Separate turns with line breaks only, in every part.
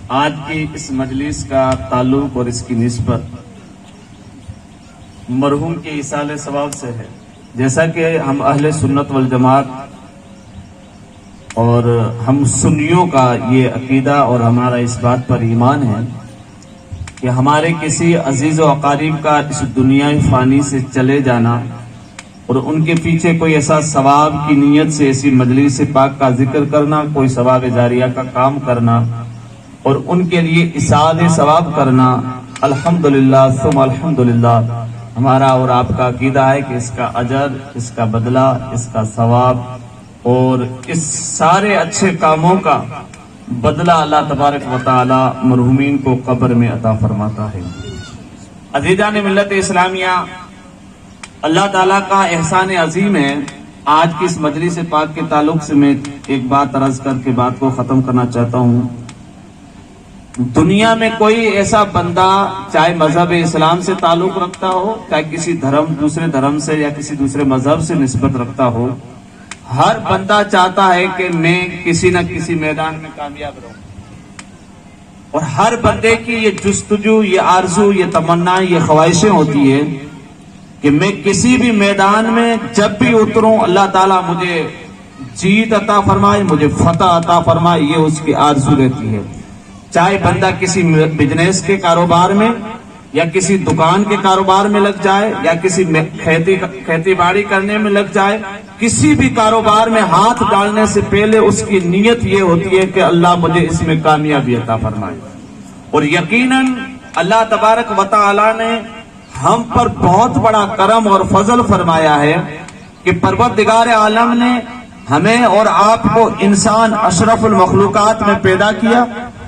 آج کی اس مجلس کا تعلق اور اس کی نسبت مرحوم کے ایصال ثواب سے ہے. جیسا کہ ہم اہل سنت والجماعت اور ہم سنیوں کا یہ عقیدہ اور ہمارا اس بات پر ایمان ہے کہ ہمارے کسی عزیز و اقارب کا اس دنیا فانی سے چلے جانا اور ان کے پیچھے کوئی ایسا ثواب کی نیت سے ایسی مجلس پاک کا ذکر کرنا، کوئی ثواب جاریہ کا کام کرنا اور ان کے لیے ایصال ثواب کرنا، الحمدللہ ثم الحمدللہ ہمارا اور آپ کا عقیدہ ہے کہ اس کا اجر، اس کا بدلہ، اس کا ثواب اور اس سارے اچھے کاموں کا بدلہ اللہ تبارک و تعالی مرحومین کو قبر میں عطا فرماتا ہے. عزیزان ملت اسلامیہ، اللہ تعالیٰ کا احسان عظیم ہے. آج کی اس مجلس پاک کے تعلق سے میں ایک بات عرض کر کے بات کو ختم کرنا چاہتا ہوں. دنیا میں کوئی ایسا بندہ چاہے مذہب اسلام سے تعلق رکھتا ہو، چاہے کسی دوسرے دھرم سے یا کسی دوسرے مذہب سے نسبت رکھتا ہو، ہر بندہ چاہتا ہے کہ میں کسی نہ کسی میدان میں کامیاب رہوں. اور ہر بندے کی یہ جستجو، یہ آرزو، یہ تمنا، یہ خواہشیں ہوتی ہے کہ میں کسی بھی میدان میں جب بھی اتروں اللہ تعالیٰ مجھے جیت عطا فرمائے، مجھے فتح عطا فرمائے. یہ اس کی آرزو رہتی ہے. چاہے بندہ کسی بزنس کے کاروبار میں یا کسی دکان کے کاروبار میں لگ جائے یا کسی کھیتی باڑی کرنے میں لگ جائے، کسی بھی کاروبار میں ہاتھ ڈالنے سے پہلے اس کی نیت یہ ہوتی ہے کہ اللہ مجھے اس میں کامیابی عطا فرمائے. اور یقیناً اللہ تبارک و تعالی نے ہم پر بہت بڑا کرم اور فضل فرمایا ہے کہ پروردگار عالم نے ہمیں اور آپ کو انسان اشرف المخلوقات میں پیدا کیا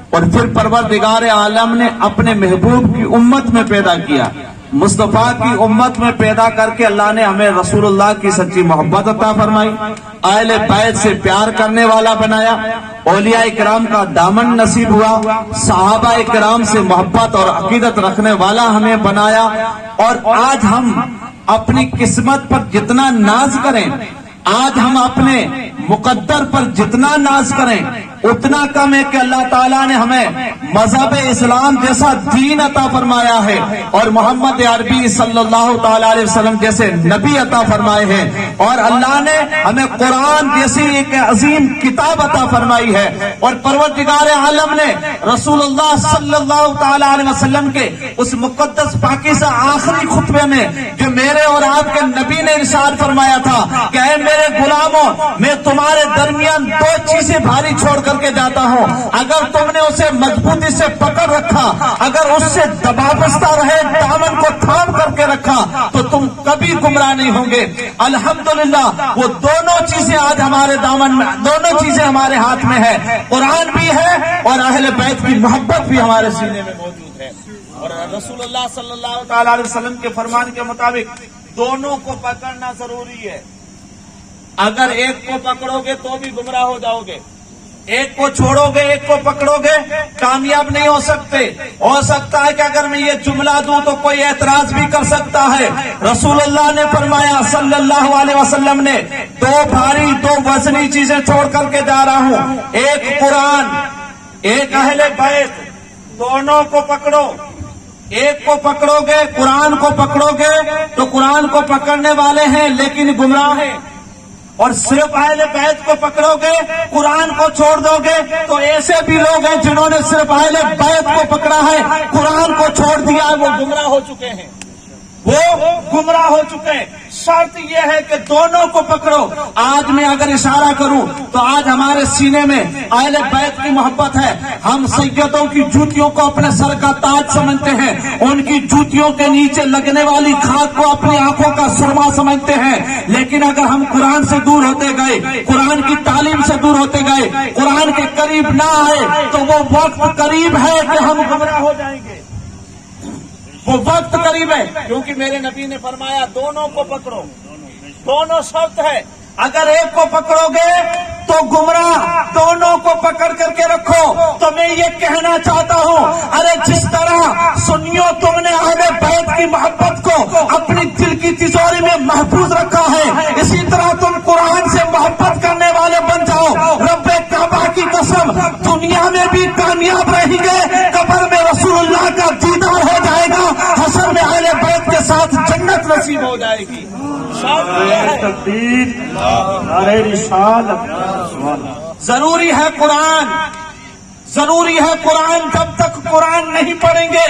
اور پھر پروردگار عالم نے اپنے محبوب کی امت میں پیدا کیا. مصطفیٰ کی امت میں پیدا کر کے اللہ نے ہمیں رسول اللہ کی سچی محبت عطا فرمائی، اہل بیت سے پیار کرنے والا بنایا، اولیاء کرام کا دامن نصیب ہوا، صحابہ کرام سے محبت اور عقیدت رکھنے والا ہمیں بنایا. اور آج ہم اپنی قسمت پر جتنا ناز کریں، آج ہم اپنے مقدر پر جتنا ناز کریں اتنا کم ہے کہ اللہ تعالیٰ نے ہمیں مذہب اسلام جیسا دین عطا فرمایا ہے اور محمد عربی صلی اللہ تعالیٰ علیہ وسلم جیسے نبی عطا فرمائے ہیں، اور اللہ نے ہمیں قرآن جیسی ایک عظیم کتاب عطا فرمائی ہے. اور پروردگار عالم نے رسول اللہ صلی اللہ تعالیٰ علیہ وسلم کے اس مقدس پاکیزہ آخری خطبے میں جو میرے اور آپ کے نبی نے ارشاد فرمایا تھا کہ اے میرے غلاموں، میں تمہارے درمیان دو چیزیں بھاری چھوڑ کر کے جاتا ہوں، اگر تم نے اسے مضبوطی سے پکڑ رکھا، اگر اس سے دبابستہ رہے، دامن کو تھام کر کے رکھا تو تم کبھی گمراہ نہیں ہوں گے. الحمدللہ وہ دونوں چیزیں آج ہمارے دامن میں، دونوں چیزیں ہمارے ہاتھ میں ہے. قرآن بھی ہے اور اہل بیت کی محبت بھی ہمارے سینے میں موجود ہے. اور رسول اللہ صلی اللہ تعالی علیہ وسلم کے فرمان کے مطابق دونوں کو پکڑنا ضروری ہے. اگر ایک کو پکڑو گے تو بھی گمراہ ہو جاؤ گے، ایک کو چھوڑو گے ایک کو پکڑو گے کامیاب نہیں ہو سکتے. ہو سکتا ہے کہ اگر میں یہ جملہ دوں تو کوئی اعتراض بھی کر سکتا ہے. رسول اللہ نے فرمایا صلی اللہ علیہ وسلم نے، دو بھاری دو وزنی چیزیں چھوڑ کر کے جا رہا ہوں، ایک قرآن، ایک اہل بیت، دونوں کو پکڑو. ایک کو پکڑو گے، قرآن کو پکڑو گے تو قرآن کو پکڑنے والے ہیں لیکن گمراہ ہیں، اور صرف اہل بیت کو پکڑو گے، قرآن کو چھوڑ دو گے تو ایسے بھی لوگ ہیں جنہوں نے صرف اہل بیت کو پکڑا ہے، قرآن کو چھوڑ دیا ہے، وہ گمراہ ہو چکے ہیں، وہ گمراہ ہو چکے ہیں. شرط یہ ہے کہ دونوں کو پکڑو. آج میں اگر اشارہ کروں تو آج ہمارے سینے میں اہل بیت کی محبت ہے. ہم سیدوں کی جوتیوں کو اپنے سر کا تاج سمجھتے ہیں، ان کی جوتیوں کے نیچے لگنے والی خاک کو اپنی آنکھوں کا سرما سمجھتے ہیں. لیکن اگر ہم قرآن سے دور ہوتے گئے، قرآن کی تعلیم سے دور ہوتے گئے، قرآن کے قریب نہ آئے تو وہ وقت قریب ہے کہ ہم گمراہ ہو جائیں گے. وہ وقت قریب ہے، کیونکہ میرے نبی نے فرمایا دونوں کو پکڑو. دونوں شرط ہے، اگر ایک کو پکڑو گے تو گمراہ، دونوں کو پکڑ کر کے رکھو. تو میں یہ کہنا چاہتا ہوں، ارے جس طرح سنیو تم نے اہل بیت کی محبت کو اپنی دل کی تجوری میں محفوظ رکھا ہے، اسی طرح تم قرآن سے محبت کرنے والے بن جاؤ. رب کعبہ کی قسم، دنیا میں بھی کامیاب رہیں گے
نصیب ہو جائے گی.
تکبیر، نعرہ رسالت.
ضروری ہے قرآن، ضروری ہے قرآن. جب تک قرآن نہیں پڑھیں گے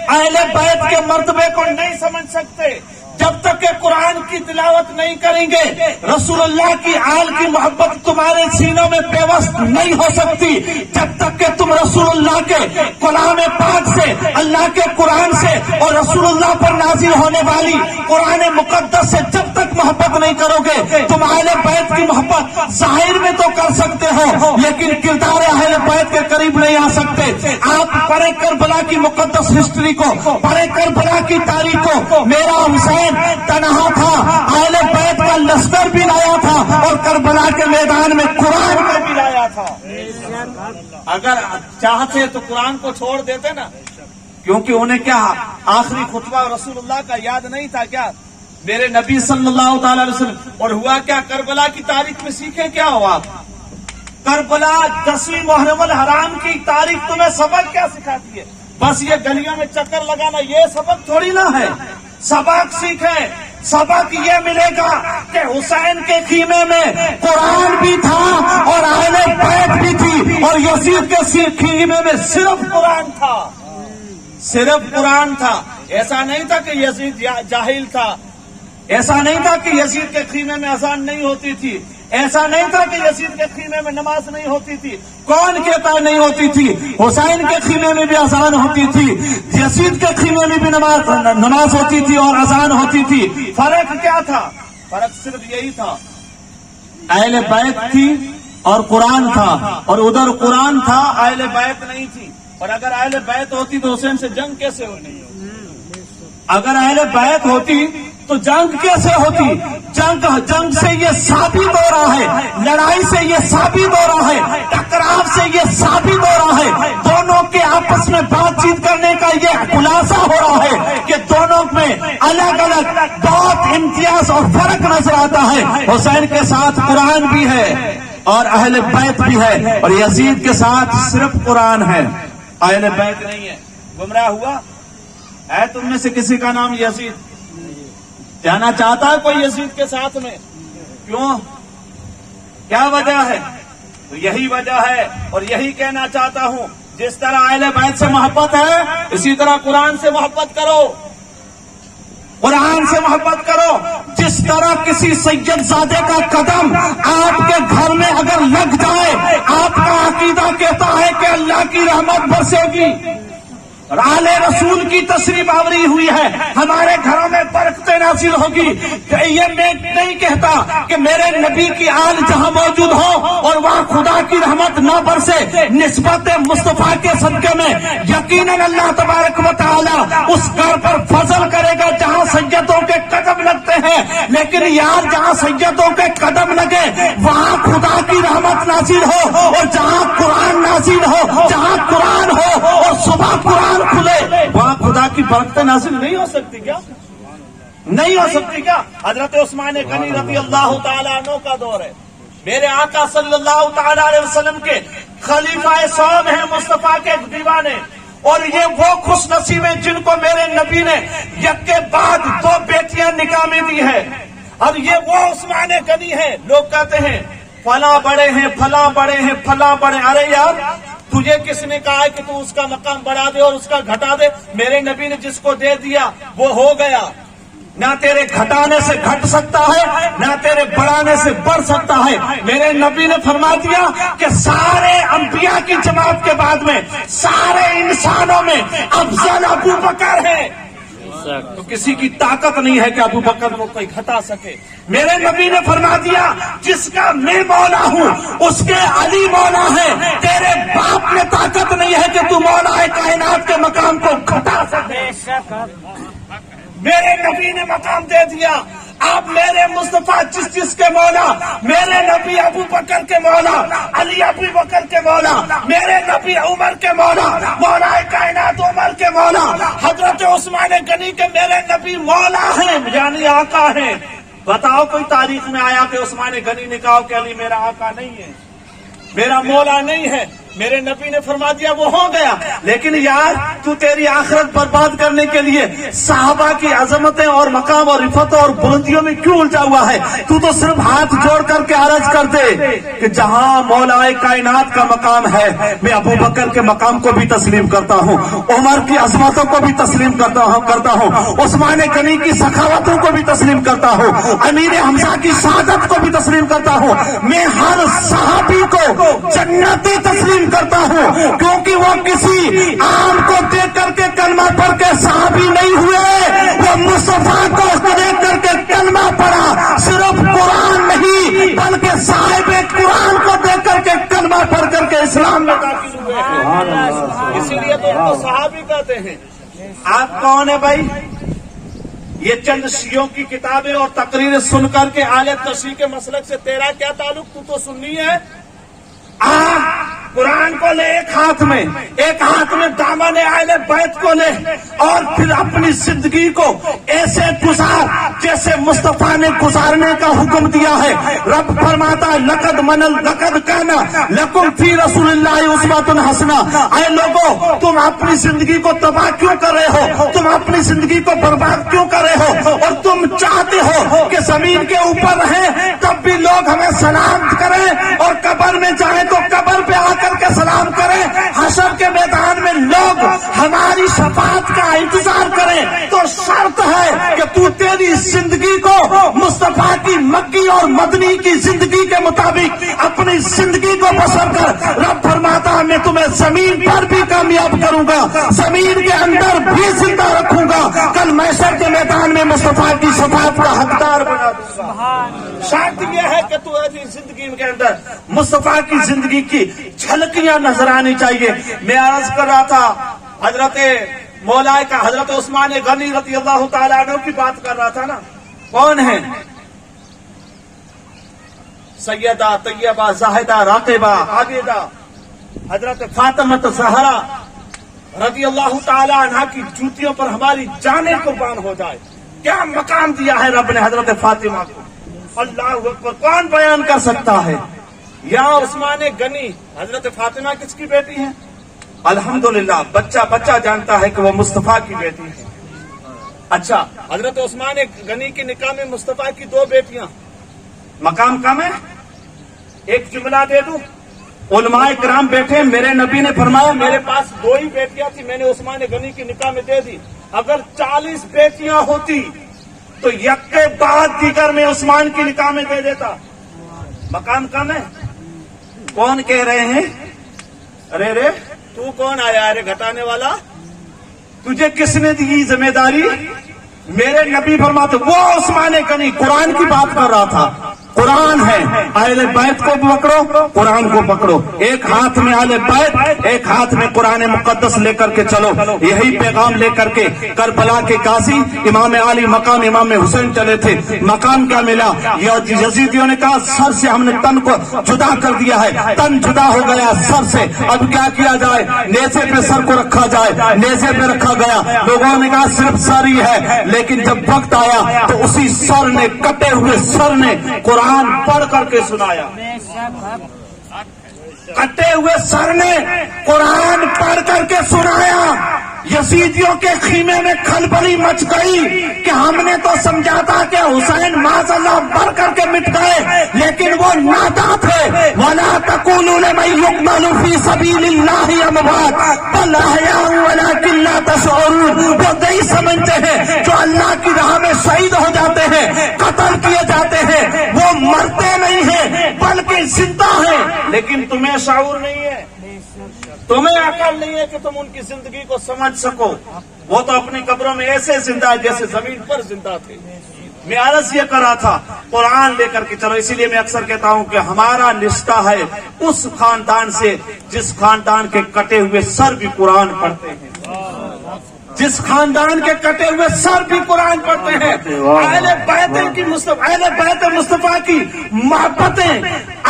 اہل بیت کے مرتبے کو نہیں سمجھ سکتے. جب تک کہ قرآن کی تلاوت نہیں کریں گے رسول اللہ کی آل کی محبت تمہارے سینوں میں پیوست نہیں ہو سکتی. جب تک کہ تم رسول اللہ کے کلام پاک سے، اللہ کے قرآن سے اور رسول اللہ پر نازل ہونے والی قرآن مقدس سے جب تک محبت نہیں کرو گے تم اہل بیت کی محبت ظاہر میں تو کر سکتے ہو لیکن کردار اہل بیت کے قریب نہیں آ سکتے. آپ پڑھیں کربلا کی مقدس ہسٹری کو، پڑھیں کربلا کی تاریخ کو. میرا حسین تنہا تھا، اہل بیت کا لشکر بھی لایا تھا اور کربلا کے میدان میں قرآن کو بھی لایا تھا. اگر چاہتے تو قرآن کو چھوڑ دیتے نا، کیونکہ انہیں کیا آخری خطبہ رسول اللہ کا یاد نہیں تھا کیا؟ میرے نبی صلی اللہ تعالی علیہ وسلم. اور ہوا کیا کربلا کی تاریخ میں سیکھیں کیا ہو آپ؟ کربلا 10ویں محرم الحرام کی تاریخ تمہیں سبق کیا سکھاتی ہے؟ بس یہ گلیوں میں چکر لگانا یہ سبق تھوڑی نہ ہے. سبق سیکھیں. سبق یہ ملے گا کہ حسین کے خیمے میں قرآن بھی تھا اور اہل بیت بھی تھی اور یزید کے خیمے میں صرف قرآن تھا، صرف قرآن تھا. ایسا نہیں تھا کہ یزید جاہل تھا، ایسا نہیں تھا کہ یزید کے خیمے میں اذان نہیں ہوتی تھی، ایسا نہیں تھا کہ یزید کے خیمے میں نماز نہیں ہوتی تھی. کون کہتا نہیں ہوتی تھی؟ حسین کے خیمے میں بھی اذان ہوتی تھی، یزید کے خیمے میں بھی نماز ہوتی تھی اور اذان ہوتی تھی. فرق کیا تھا؟ فرق صرف یہی تھا، اہل بیت تھی اور قرآن تھا، اور ادھر قرآن تھا اہل بیت نہیں تھی. اور اگر اہل بیت ہوتی تو حسین سے جنگ کیسے ہوتی؟ اگر اہل بیت ہوتی تو جنگ کیسے ہوتی؟ جنگ سے یہ ثابت ہو رہا ہے، لڑائی سے یہ ثابت ہو رہا ہے، ٹکراؤ سے یہ ثابت ہو رہا ہے، دونوں کے آپس میں بات چیت کرنے کا یہ خلاصہ ہو رہا ہے کہ دونوں میں الگ الگ بہت امتیاز اور فرق نظر آتا ہے. حسین کے ساتھ قرآن بھی ہے اور اہل بیت بھی ہے، اور یزید کے ساتھ صرف قرآن ہے، اہل بیت نہیں ہے. گمراہ ہوا ہے تم میں سے کسی کا نام یزید؟ جانا چاہتا ہے کوئی یزید کے ساتھ میں؟ کیوں؟ کیا وجہ ہے؟ تو یہی وجہ ہے، اور یہی کہنا چاہتا ہوں جس طرح اہل بیت سے محبت ہے اسی طرح قرآن سے محبت کرو، قرآن سے محبت کرو. جس طرح کسی سید زادے کا قدم آپ کے گھر میں اگر لگ جائے آپ کا عقیدہ کہتا ہے کہ اللہ کی رحمت برسے گی، آل رسول کی تشریف آوری ہوئی ہے، ہمارے گھروں میں برکتیں نازل ہوگی. یہ میں نہیں کہتا کہ میرے نبی کی آل جہاں موجود ہو اور وہاں خدا کی رحمت نہ برسے. نسبت مصطفیٰ کے صدقے میں یقیناً اللہ تبارک و تعالی اس گھر پر فضل کرے گا جہاں سیدوں کے قدم لگتے ہیں. لیکن یار جہاں سیدوں کے قدم لگے وہاں خدا کی رحمت نازل ہو، اور جہاں قرآن نازل ہو، جہاں قرآن ہو اور صبح قرآن کھلے وہاں خدا کی برکتیں نازل نہیں ہو سکتی کیا؟ نہیں ہو سکتی کیا؟ حضرت عثمان غنی رضی اللہ تعالیٰ عنہ کا دور ہے. میرے آقا صلی اللہ تعالیٰ علیہ وسلم کے خلیفہ صاحب ہیں، مصطفیٰ کے دیوانے، اور یہ وہ خوش نصیب ہیں جن کو میرے نبی نے یک کے بعد 2 بیٹیاں نکاح میں دی ہے. اب یہ وہ عثمان غنی ہے. لوگ کہتے ہیں فلاں بڑے ہیں، فلاں بڑے ہیں، فلاں بڑے. ارے یار تجھے کس نے کہا ہے کہ تو اس کا مقام بڑھا دے اور اس کا گھٹا دے؟ میرے نبی نے جس کو دے دیا وہ ہو گیا. نہ تیرے گھٹانے سے گھٹ سکتا ہے نہ تیرے بڑھانے سے بڑھ سکتا ہے. میرے نبی نے فرما دیا کہ سارے انبیاء کی جماعت کے بعد میں سارے انسانوں میں افضل ابو بکر ہے. تو کسی کی طاقت نہیں ہے کہ ابو بکر کو کوئی گھٹا سکے. میرے نبی نے فرما دیا جس کا میں مولا ہوں اس کے علی مولا ہے. تیرے باپ میں طاقت نہیں ہے کہ تو مولا ہے کائنات کے مقام کو گھٹا سکے. میرے نبی نے مقام دے دیا. آپ میرے مصطفیٰ جس کے مولا، میرے نبی ابو بکر کے مولا، علی ابو بکر کے مولا، میرے نبی عمر کے مولا، مولا کائنات عمر کے مولا، حضرت عثمان غنی کے میرے نبی مولا ہیں یعنی آقا ہیں. بتاؤ کوئی تاریخ میں آیا کہ عثمان غنی نے کہا کہ علی میرا آقا نہیں ہے، میرا مولا نہیں ہے؟ میرے نبی نے فرما دیا وہ ہو گیا. لیکن یار تو تیری آخرت برباد کرنے کے لیے صحابہ کی عظمتیں اور مقام اور رفت اور بلندیوں میں کیوں الجھا ہوا ہے؟ تو صرف ہاتھ جوڑ کر کے عرض کر دے کہ جہاں مولا کائنات کا مقام ہے میں ابو بکر کے مقام کو بھی تسلیم کرتا ہوں, عمر کی عظمتوں کو بھی تسلیم کرتا ہوں, عثمان غنی کی سخاوتوں کو بھی تسلیم کرتا ہوں, امیر حمزہ کی شہادت کو بھی تسلیم کرتا ہوں. میں ہر صحابی کو جنتی تسلیم کرتا ہوں, کیونکہ وہ کسی عام کو دیکھ کر کے کلمہ پڑھ کے صحابی نہیں ہوئے, وہ مصطفیٰ کو دیکھ کر کے کلمہ پڑھا. صرف قرآن نہیں بلکہ صاحب قرآن کو دیکھ کر کے کلمہ پڑھ کر کے اسلام میں داخل ہوئے ہیں. اسی لیے تو ان کو صحابی کہتے ہیں. آپ کون ہے بھائی؟ یہ چند شیعوں کی کتابیں اور تقریریں سن کر کے اہل تشیع کے مسلک سے تیرا کیا تعلق؟ تو سنی ہے. قرآن کو لے ایک ہاتھ میں دامن اہل بیت کو لے اور پھر اپنی زندگی کو ایسے گزار جیسے مصطفیٰ نے گزارنے کا حکم دیا ہے. رب فرماتا لقد کان لکم فی رسول اللہ اسوۃ حسنہ. اے لوگوں تم اپنی زندگی کو تباہ کیوں کر رہے ہو؟ تم اپنی زندگی کو برباد کیوں کر رہے ہو؟ اور تم چاہتے ہو کہ زمین کے اوپر رہیں تب بھی لوگ ہمیں سلام کریں اور قبر میں جائیں تو قبر پہ آ کر کے سلام کریں, حشر کے میدان میں لوگ ہماری شفاعت کا انتظار کریں. تو شرط ہے کہ تو تیری زندگی کو مصطفیٰ کی مکی اور مدنی کی زندگی کے مطابق اپنی زندگی کو بسر کر. رب فرماتا ہے میں تمہیں زمین پر بھی کامیاب کروں گا, زمین کے اندر بھی زندہ رکھوں گا, کل محشر کے میدان میں مصطفیٰ کی شفاعت کا حقدار بنا دوں گا. شرط یہ ہے کہ تو ایسی زندگی کے اندر مصطفیٰ کی زندگی کی جھلکیاں نظر آنی چاہیے. میں عرض کر رہا تھا حضرت مولا کا حضرت عثمان غنی رضی اللہ تعالیٰ عنہ کی بات کر رہا تھا نا. کون ہے؟ سیدہ طیبہ زاہدہ راقبہ عابدہ حضرت فاطمہ زہرا رضی اللہ تعالیٰ عنہ کی جوتیوں پر ہماری جانیں قربان ہو جائے. کیا مقام دیا ہے رب نے حضرت فاطمہ کو, اللہ اکبر, کون بیان کر سکتا ہے؟ یا عثمان غنی حضرت فاطمہ کس کی بیٹی ہے؟ الحمدللہ بچہ جانتا ہے کہ وہ مصطفیٰ کی بیٹی ہے. اچھا حضرت عثمان غنی کے نکاح میں مصطفیٰ کی 2 بیٹیاں, مقام کم ہے؟ ایک جملہ دے دوں, علماء کرام بیٹھے, میرے نبی نے فرمایا میرے پاس 2 ہی بیٹیاں تھی, میں نے عثمان غنی کی نکاح میں دے دی. اگر 40 بیٹیاں ہوتی تو یک کے بعد دیگر میں عثمان کی نکاح میں دے دیتا. مقام کم ہے؟ کون کہہ رہے ہیں؟ ارے تو کون آیا ارے گھٹانے والا؟ تجھے کس نے دی ذمہ داری؟ میرے نبی فرماتے وہ عثمان غنی قرآن کی بات کر رہا تھا. قرآن ہے, اہل بیت کو پکڑو, قرآن کو پکڑو. ایک ہاتھ میں اہل بیت, ایک ہاتھ میں قرآن مقدس لے کر کے چلو. یہی پیغام لے کر کے کربلا کے قاضی امام علی مقام امام حسین چلے تھے. مقام کیا ملا؟ یزیدیوں نے کہا سر سے ہم نے تن کو جدا کر دیا ہے, تن جدا ہو گیا سر سے, اب کیا کیا جائے؟ نیزے پہ سر کو رکھا جائے. نیزے پہ رکھا گیا. لوگوں نے کہا صرف سر ہی ہے, لیکن جب وقت آیا تو اسی سر نے, کٹے ہوئے سر نے قرآن پڑھ کر کے سنایا. کٹے ہوئے سر نے قرآن پڑھ کر کے سنایا. یزیدیوں کے خیمے میں کھلبلی مچ گئی کہ ہم نے تو سمجھا تھا کہ حسین معاذ اللہ بڑھ کر کے مٹ گئے, لیکن وہ ناداں تھے. وَلَا تَقُولُوا لِمَن يُقْتَلُ فِي سَبِيلِ اللَّهِ أَمْوَاتٌ بَلْ أَحْيَاءٌ وَلَٰكِن لَّا تَشْعُرُونَ. وہ نہیں سمجھتے ہیں جو اللہ کی راہ میں شہید ہو جاتے ہیں, قتل کیے جاتے ہیں, وہ مرتے نہیں ہیں بلکہ زندہ ہیں, لیکن تمہیں شعور نہیں ہے, تمہیں عقل نہیں ہے کہ تم ان کی زندگی کو سمجھ سکو. وہ تو اپنی قبروں میں ایسے زندہ ہے جیسے زمین پر زندہ تھے. میں عرض یہ کر رہا تھا قرآن لے کر کے چلو. اسی لیے میں اکثر کہتا ہوں کہ ہمارا رشتہ ہے اس خاندان سے جس خاندان کے کٹے ہوئے سر بھی قرآن پڑھتے ہیں, جس خاندان کے کٹے ہوئے سر بھی قرآن پڑھتے ہیں. اہل بیت مصطفیٰ کی محبتیں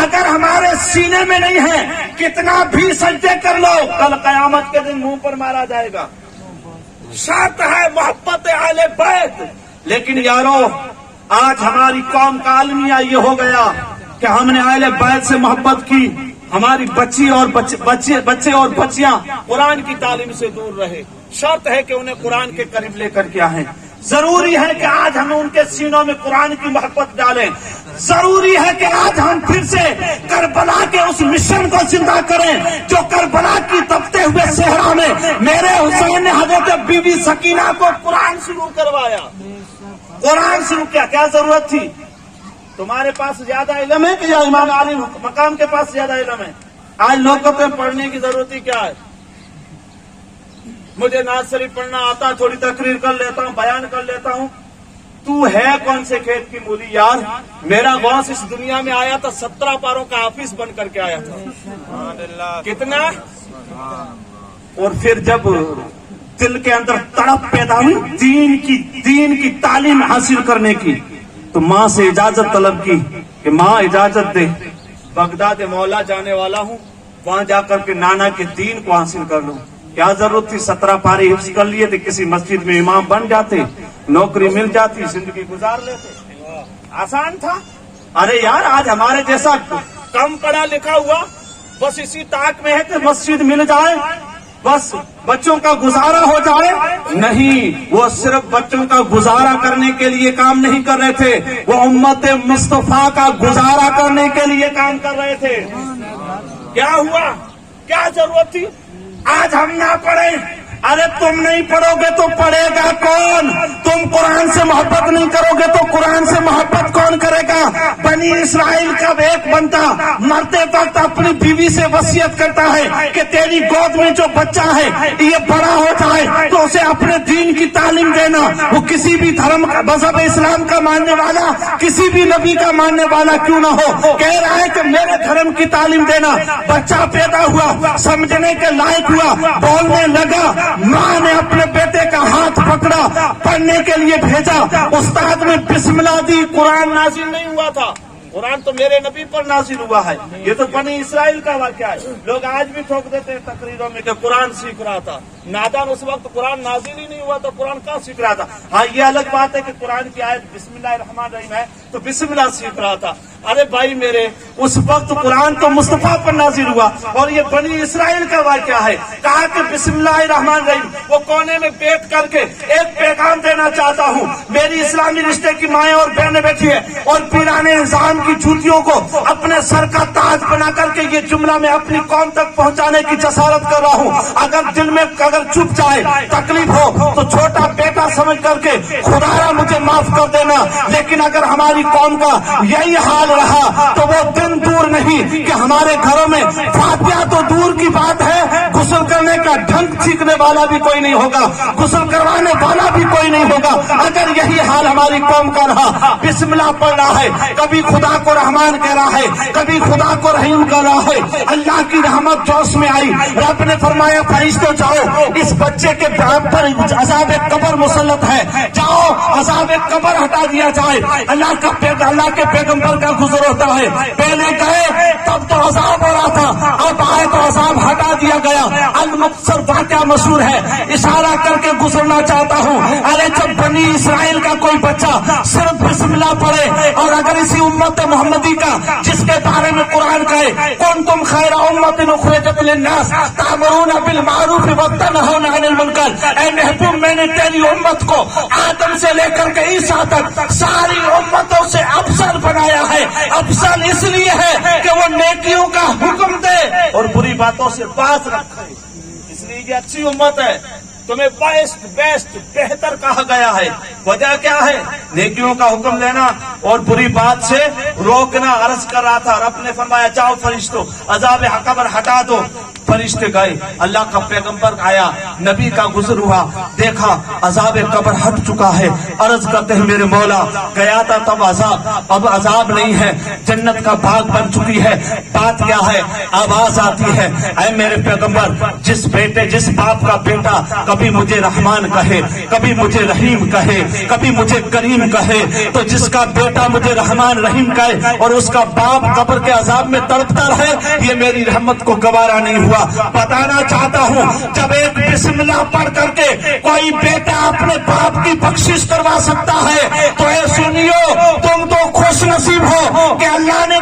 اگر ہمارے سینے میں نہیں ہیں, کتنا بھی سجدے کر لو, کل قیامت کے دن منہ پر مارا جائے گا. شرط ہے محبت اہل بیت. لیکن یارو آج ہماری قوم کا المیہ یہ ہو گیا کہ ہم نے اہل بیت سے محبت کی, ہماری بچی اور بچے اور بچیاں قرآن کی تعلیم سے دور رہے. شرط ہے کہ انہیں قرآن کے قریب لے کر کے آئیں. ضروری ہے کہ آج ہمیں ان کے سینوں میں قرآن کی محبت ڈالیں. ضروری ہے کہ آج ہم پھر سے کربلا کے اس مشن کو زندہ کریں جو کربلا کی تپتے ہوئے صحرا میں میرے حسین نے حضرت بی بی سکینہ کو قرآن شروع کروایا. قرآن شروع کیا ضرورت تھی؟ تمہارے پاس زیادہ علم ہے کہ یا امام علی مقام کے پاس زیادہ علم ہے؟ آج لوگوں کو پڑھنے کی ضرورت ہی کیا ہے؟ مجھے ناز شریف پڑھنا آتا ہے، تھوڑی تقریر کر لیتا ہوں، بیان کر لیتا ہوں. تو ہے کون سے کھیت کی مولی یار؟ میرا غوث اس دنیا میں آیا تھا 17 پاروں کا حافظ بن کر کے آیا تھا. کتنا؟ اور پھر جب دل کے اندر تڑپ پیدا ہوئی دین کی تعلیم حاصل کرنے کی تو ماں سے اجازت طلب کی کہ ماں اجازت دے، بغداد مولا جانے والا ہوں، وہاں جا کر کے نانا کے دین کو حاصل کر لوں. کیا ضرورت تھی؟ 17 پارے حفظ کر لیے تھے، کسی مسجد میں امام بن جاتے، نوکری مل جاتی، زندگی گزار لیتے. آسان تھا. ارے یار آج ہمارے جیسا کم پڑھا لکھا ہوا بس اسی طاق میں ہے کہ مسجد مل جائے، بس بچوں کا گزارا ہو جائے. نہیں، وہ صرف بچوں کا گزارا کرنے کے لیے کام نہیں کر رہے تھے، وہ امت مصطفیٰ کا گزارا کرنے کے لیے کام کر رہے تھے. کیا ہوا؟ کیا ضرورت تھی؟ آج ہم نہ پڑھیں. ارے تم نہیں پڑھو گے تو پڑھے گا کون؟ تم قرآن سے محبت نہیں کرو گے تو قرآن سے محبت کون کرے گا؟ بنی اسرائیل کا ایک بنتا مرتے وقت اپنی بیوی سے وصیت کرتا ہے کہ تیری گود میں جو بچہ ہے یہ بڑا ہو جائے تو اسے اپنے دین کی تعلیم دینا. وہ کسی بھی دھرم مذہب اسلام کا ماننے والا، کسی بھی نبی کا ماننے والا کیوں نہ ہو، کہہ رہا ہے کہ میرے دھرم کی تعلیم دینا. بچہ پیدا ہوا، سمجھنے کے لائق ہوا، بولنے لگا. ماں نے اپنے بیٹے کا ہاتھ پکڑا، پڑھنے کے لیے بھیجا. استاد نے بسم اللہ دی. قرآن نازل نہیں ہوا تھا، قرآن تو میرے نبی پر نازل ہوا ہے. یہ تو بنی اسرائیل کا واقعہ ہے. لوگ آج بھی ٹھوک دیتے ہیں تقریروں میں کہ قرآن سیکھ رہا تھا. نادان اس وقت قرآن نازل ہی نہیں ہوا تو قرآن کہاں سیکھ رہا تھا؟ ہاں یہ الگ بات ہے کہ قرآن کی آیت بسم اللہ الرحمن الرحیم ہے تو بسم اللہ سیکھ رہا تھا. ارے بھائی میرے، اس وقت قرآن تو مصطفیٰ پر نازل ہوا اور یہ بنی اسرائیل کا واقعہ ہے. کہا کہ بسم اللہ الرحمن الرحیم. وہ کونے میں بیٹھ کر کے ایک پیغام دینا چاہتا ہوں. میری اسلامی رشتے کی مائیں اور بہنیں بیٹھی ہیں اور پیرانے نظام کی جوتیوں کو اپنے سر کا تاج بنا کر کے یہ جملہ میں اپنی قوم تک پہنچانے کی جسارت کر رہا ہوں. اگر دل میں چپ جائے، تکلیف ہو تو چھوٹا بیٹا سمجھ کر کے خدایا مجھے معاف کر دینا. لیکن اگر ہماری قوم کا یہی حال رہا تو وہ دن دور نہیں کہ ہمارے گھروں میں فاتحہ تو دور کی بات ہے، غسل کرنے کا ڈھنگ سیکھنے والا بھی کوئی نہیں ہوگا، غسل کروانے والا بھی کوئی نہیں ہوگا. اگر یہی حال ہماری قوم کا رہا، بسم اللہ پڑھ رہا ہے، کبھی خدا کو رحمان کہہ رہا ہے، کبھی خدا کو رحیم کہہ رہا ہے. اللہ کی رحمت جوش میں آئی. رب نے فرمایا فرشتوں جاؤ، اس بچے کے پر عذاب قبر مسلط ہے، جاؤ عذاب قبر ہٹا دیا جائے. اللہ کے پیغمبر کا گزر ہوتا ہے. پہلے گئے تب تو عذاب ہو رہا تھا، اب آئے تو عذاب ہٹا دیا گیا. المقصر واقعہ مشہور ہے، اشارہ کر کے گزرنا چاہتا ہوں. ارے جب بنی اسرائیل کا کوئی بچہ صرف بسم اللہ پڑھے اور اگر اسی امت محمدی کا جس کے بارے میں قرآن کہے کنتم خیر امت اخرجت للناس تأمرون بالمعروف وتنہون عن المنکر. اے محبوب میں نے تیری امت کو آدم سے لے کر کے عیسیٰ تک ساری امتوں سے افضل بنایا ہے. افضل اس لیے ہے کہ وہ نیکیوں کا حکم دے اور بری باتوں سے باز رکھے. اس لیے یہ اچھی امت ہے. تمہیں بیسٹ بہتر کہا گیا ہے. وجہ کیا ہے؟ نیکیوں کا حکم دینا اور بری بات سے روکنا. عرض کر رہا تھا، رب نے فرمایا جاؤ فرشتوں عذاب قبر ہٹا دو. فرشتے گئے، اللہ کا پیغمبر آیا، نبی کا گزر ہوا، دیکھا عذاب قبر ہٹ چکا ہے. عرض کرتے ہیں میرے مولا گیا تھا تب عذاب، اب عذاب نہیں ہے، جنت کا باغ بن چکی ہے. بات کیا ہے؟ آواز آتی ہے، اے میرے پیغمبر جس باپ کا بیٹا کبھی مجھے رحمان کہے، کبھی مجھے رحیم کہے، کبھی مجھے کریم کہے، تو جس کا بیٹا مجھے رحمان رحیم کہے اور اس کا باپ قبر کے عذاب میں تڑپتا رہے، یہ میری رحمت کو گوارا نہیں ہوا. بتانا چاہتا ہوں جب ایک بسم اللہ پڑھ کر کے کوئی بیٹا اپنے باپ کی بخشش کروا سکتا ہے تو اے سنیو، تم تو خوش نصیب ہو کہ اللہ نے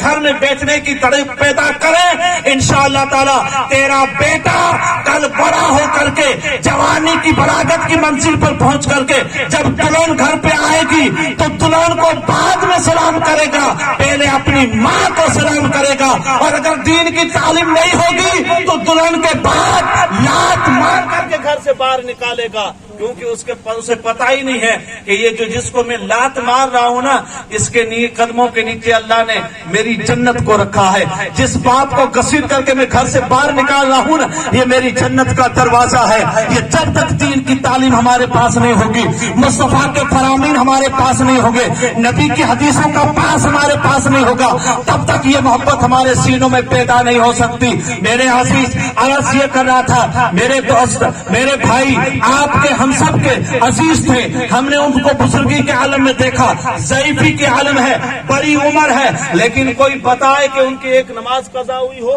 گھر میں بیٹھنے کی تڑپ پیدا کریں، انشاءاللہ تعالی تیرا بیٹا کل بڑا ہو کر کے جوانی کی بلاغت کی منزل پر پہنچ کر کے جب دلہن گھر پہ آئے گی تو دلہن کو بعد میں سلام کرے گا، پہلے اپنی ماں کو سلام کرے گا، اور اگر دین کی تعلیم نہیں ہوگی تو دلہن کے بعد لات مار کر کے گھر سے باہر نکالے گا، کیونکہ اسے پتا ہی نہیں ہے کہ یہ جو جس کو میں لات مار رہا ہوں نا، اس کے قدموں کے نیچے اللہ نے میری جنت کو رکھا ہے، جس باپ کو گھسیٹ کر کے میں گھر سے باہر نکال رہا ہوں نا، یہ میری جنت کا دروازہ ہے۔ یہ جب تک دین کی تعلیم ہمارے پاس نہیں ہوگی، مصطفیٰ کے فرامین ہمارے پاس نہیں ہوں گے، نبی کی حدیثوں کا پاس ہمارے پاس نہیں ہوگا، تب تک یہ محبت ہمارے سینوں میں پیدا نہیں ہو سکتی۔ میرے عزیز، عرض یہ کر رہا تھا، میرے دوست، میرے بھائی، آپ کے ہم سب کے عزیز تھے، ہم نے ان کو بزرگی کے عالم میں دیکھا، ضعیفی کے عالم ہے، بڑی عمر ہے، لیکن کوئی بتائے کہ ان کی ایک نماز قضا ہوئی ہو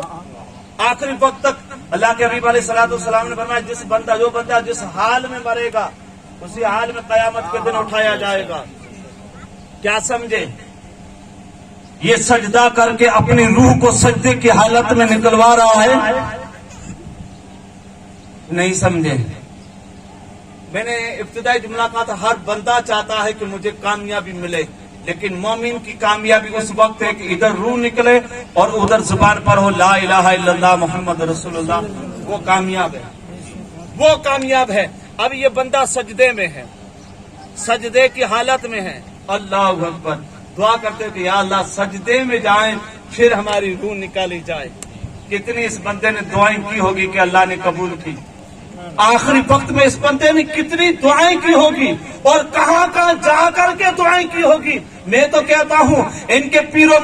آخری وقت تک؟ اللہ کے حبیب علیہ الصلوۃ والسلام نے فرمایا جو بندہ جس حال میں مرے گا اسی حال میں قیامت کے دن اٹھایا جائے گا۔ کیا سمجھے؟ یہ سجدہ کر کے اپنی روح کو سجدے کی حالت میں نکلوا رہا ہے، نہیں سمجھے؟ میں نے ابتدائی جملہ کہا تھا، ہر بندہ چاہتا ہے کہ مجھے کامیابی ملے، لیکن مومن کی کامیابی اس وقت ہے کہ ادھر روح نکلے اور ادھر زبان پر ہو لا الہ الا اللہ محمد رسول اللہ، وہ کامیاب ہے، وہ کامیاب ہے۔ اب یہ بندہ سجدے میں ہے، سجدے کی حالت میں ہے، اللہ اکبر، دعا کرتے کہ یا اللہ سجدے میں جائیں پھر ہماری روح نکالی جائے۔ کتنی اس بندے نے دعائیں کی ہوگی کہ اللہ نے قبول کی، آخری وقت میں اس بندے نے کتنی دعائیں کی ہوگی اور کہاں کہاں جا کر کے دعائیں کی ہوگی۔ میں تو کہتا ہوں ان کے پیر و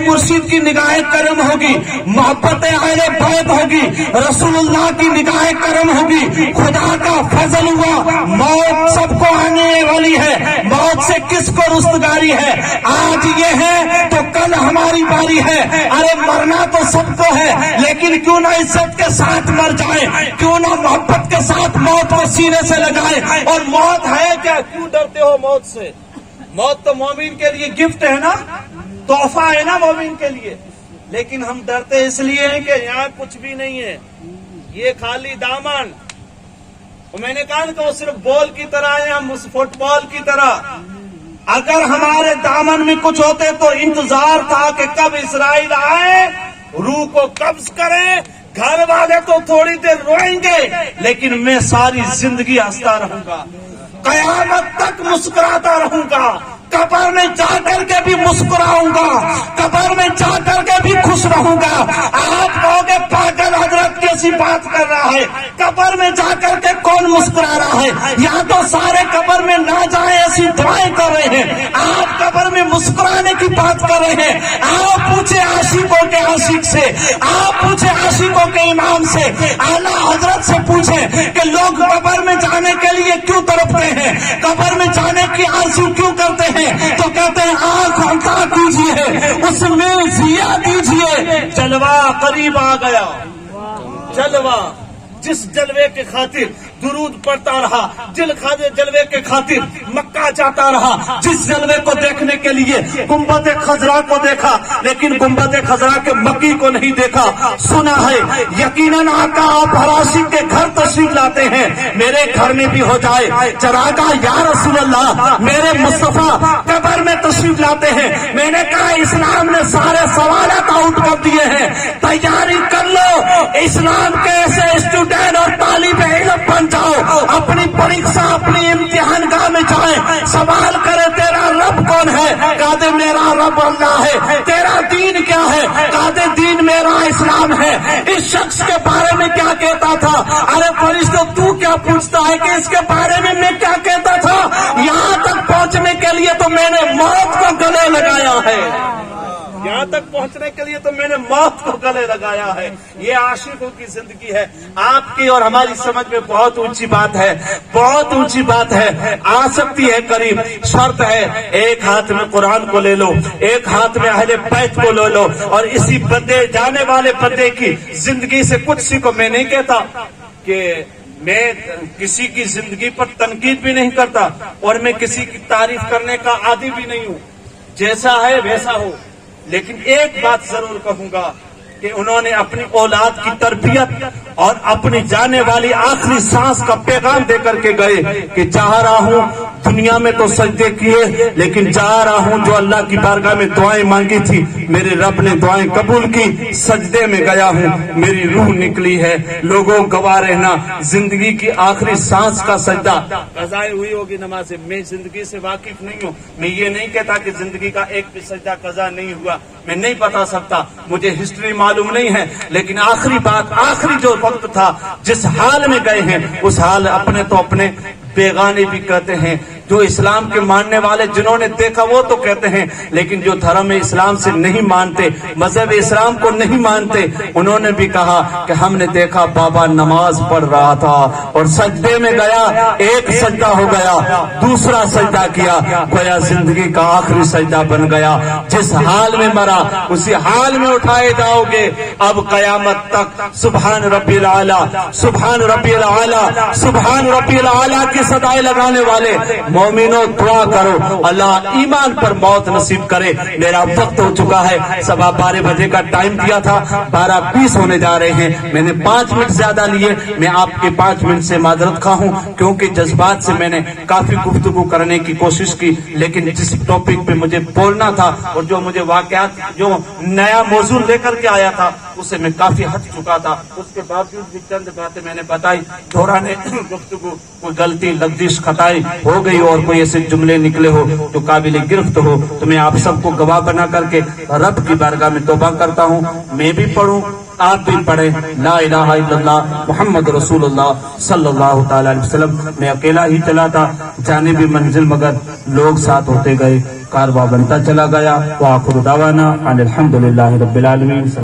مرشد کی نگاہ کرم ہوگی، محبت اہل بیت ہوگی، رسول اللہ کی نگاہ کرم ہوگی، خدا کا فضل ہوا، موت سب کو آنے والی ہے، موت سے کس کو رستگاری ہے؟ آج یہ ہے تو کل ہماری باری ہے، ارے مرنا تو سب کو ہے، لیکن کیوں نہ عزت کے ساتھ مر جائے، کیوں نہ محبت کے ساتھ موت کو سینے سے لگائے۔ اور موت ہے کیا؟ کیوں ڈرتے ہو موت سے؟ موت تو مومن کے لیے گفٹ ہے نا، تحفہ ہے نا مومن کے لیے، لیکن ہم ڈرتے اس لیے ہیں کہ یہاں کچھ بھی نہیں ہے، یہ خالی دامن۔ میں نے کہا کہ وہ صرف بال کی طرح ہے، ہم اس فٹ بال کی طرح، اگر ہمارے دامن میں کچھ ہوتے تو انتظار تھا کہ کب اسرائیل آئے، روح کو قبض کرے۔ گھر والے تو تھوڑی دیر روئیں گے، لیکن میں ساری زندگی ہنستا رہوں گا، قیامت تک مسکراتا رہوں گا، قبر میں جا کر کے بھی مسکراؤں گا، قبر میں جا کر کے بھی خوش رہوں گا۔ آپ کہو گے پاگل حضرت کیسی بات کر رہا ہے، قبر میں جا کر کے کون مسکرا رہا ہے؟ یہاں تو سارے قبر میں نہ جائیں ایسی دعائیں کر رہے ہیں، آپ قبر میں مسکرانے کی بات کر رہے ہیں۔ آپ پوچھے عاشقوں کے عاشق سے، آپ پوچھے عاشقوں کے امام سے، اعلیٰ حضرت سے پوچھیں کہ لوگ قبر میں جانے کے لیے کیوں تڑپتے ہیں، قبر میں جانے کی آرزو کیوں کرتے ہیں؟ تو کہتے ہیں آنکھ عطا کیجیے، اس میں ضیا دیجیے، جلوہ قریب آ گیا۔ جلوہ، جس جلوے کے خاطر درود پڑھتا رہا، جلوے کے خاطر مکہ جاتا رہا، جس جلوے کو دیکھنے کے لیے گنبد خضرا کو دیکھا لیکن گنبد خضرا کے مکی کو نہیں دیکھا۔ سنا ہے یقیناً آقا آپ ہر عاشق کے گھر تشریف لاتے ہیں، میرے گھر میں بھی ہو جائے چراغاں یا رسول اللہ، میرے مصطفیٰ قبر میں تشریف لاتے ہیں۔ میں نے کہا اسلام نے سارے سوالات آؤٹ کر دیے ہیں، تیاری کر لو، اسلام کے ایسے اسٹوڈنٹ اور طالب علم بن جاؤ، اپنی پریکشا اپنی امتحان گاہ میں جائیں، سوال کرے تیرا رب کون ہے؟ کہا دے میرا رب اللہ ہے۔ تیرا دین کیا ہے؟ کہا دے دین میرا اسلام ہے۔ اس شخص کے بارے میں کیا کہتا تھا؟ ارے فرشتوں تو کیا پوچھتا ہے کہ اس کے بارے میں کیا کہتا تھا؟ یہاں تک پہنچنے کے لیے تو میں نے موت کو گلے لگایا ہے، یہاں تک پہنچنے کے لیے تو میں نے موت کو گلے لگایا ہے۔ یہ عاشقوں کی زندگی ہے، آپ کی اور ہماری سمجھ میں بہت اونچی بات ہے، بہت اونچی بات ہے، آ سکتی ہے قریب۔ شرط ہے ایک ہاتھ میں قرآن کو لے لو، ایک ہاتھ میں اہل بیت کو لے لو، اور اسی بندے جانے والے بندے کی زندگی سے کچھ سیکھو۔ میں نہیں کہتا کہ میں کسی کی زندگی پر تنقید بھی نہیں کرتا اور میں کسی کی تعریف کرنے کا عادی بھی نہیں ہوں، جیسا ہے ویسا ہو، لیکن ایک بات ضرور کہوں گا کہ انہوں نے اپنی اولاد کی تربیت اور اپنی جانے والی آخری سانس کا پیغام دے کر کے گئے کہ چاہ رہا ہوں دنیا میں تو سجدے کیے، لیکن چاہ رہا ہوں جو اللہ کی بارگاہ میں دعائیں مانگی تھی میرے رب نے دعائیں قبول کی، سجدے میں گیا ہوں، میری روح نکلی ہے۔ لوگوں گواہ رہنا، زندگی کی آخری سانس کا سجدہ قضا ہوئی ہوگی نماز، میں زندگی سے واقف نہیں ہوں، میں یہ نہیں کہتا کہ زندگی کا ایک بھی سجدہ قضا نہیں ہوا، میں نہیں بتا سکتا، مجھے ہسٹری معلوم نہیں ہے، لیکن آخری بات، آخری جو وقت تھا جس حال میں گئے ہیں اس حال اپنے تو اپنے بیگانے بھی کہتے ہیں، جو اسلام کے ماننے والے جنہوں نے دیکھا وہ تو کہتے ہیں، لیکن جو دھرم اسلام سے نہیں مانتے، مذہب اسلام کو نہیں مانتے، انہوں نے بھی کہا کہ ہم نے دیکھا بابا نماز پڑھ رہا تھا اور سجدے میں گیا، ایک سجدہ ہو گیا، دوسرا سجدہ کیا، گویا زندگی کا آخری سجدہ بن گیا، جس حال میں مرا اسی حال میں اٹھائے جاؤ گے اب قیامت تک۔ سبحان ربی العالی، سبحان ربی العالی، سبحان ربی العالی کی صدائیں لگانے والے مومنوں دعا کرو اللہ ایمان پر موت نصیب کرے۔ میرا وقت ہو چکا ہے، 12:15 بجے کا ٹائم دیا تھا، 12:20 ہونے جا رہے ہیں، میں نے 5 منٹ زیادہ لیے، میں آپ کے 5 منٹ سے معذرت خواہ ہوں کیونکہ جذبات سے میں نے کافی گفتگو کرنے کی کوشش کی، لیکن جس ٹاپک پہ مجھے بولنا تھا اور جو مجھے واقعات جو نیا موضوع لے کر کے آیا تھا اسے میں کافی ہٹ چکا تھا، اس کے باوجود بھی چند باتیں میں نے بتائی، دوران گفتگو کوئی غلطی لفظ خطائی ہو گئی اور کوئی ایسے جملے نکلے ہو جو قابل گرفت ہو تو میں آپ سب کو گواہ بنا کر کے رب کی بارگاہ میں توبہ کرتا ہوں، میں بھی پڑھوں آپ بھی پڑھیں، لا الہ الا اللہ محمد رسول اللہ صلی اللہ تعالی علیہ وسلم۔ میں اکیلا ہی چلا تھا، جانے بھی منزل مگر لوگ ساتھ ہوتے گئے، کارواں بنتا چلا گیا۔ وآخر دعوانا ان الحمد للہ رب العالمین۔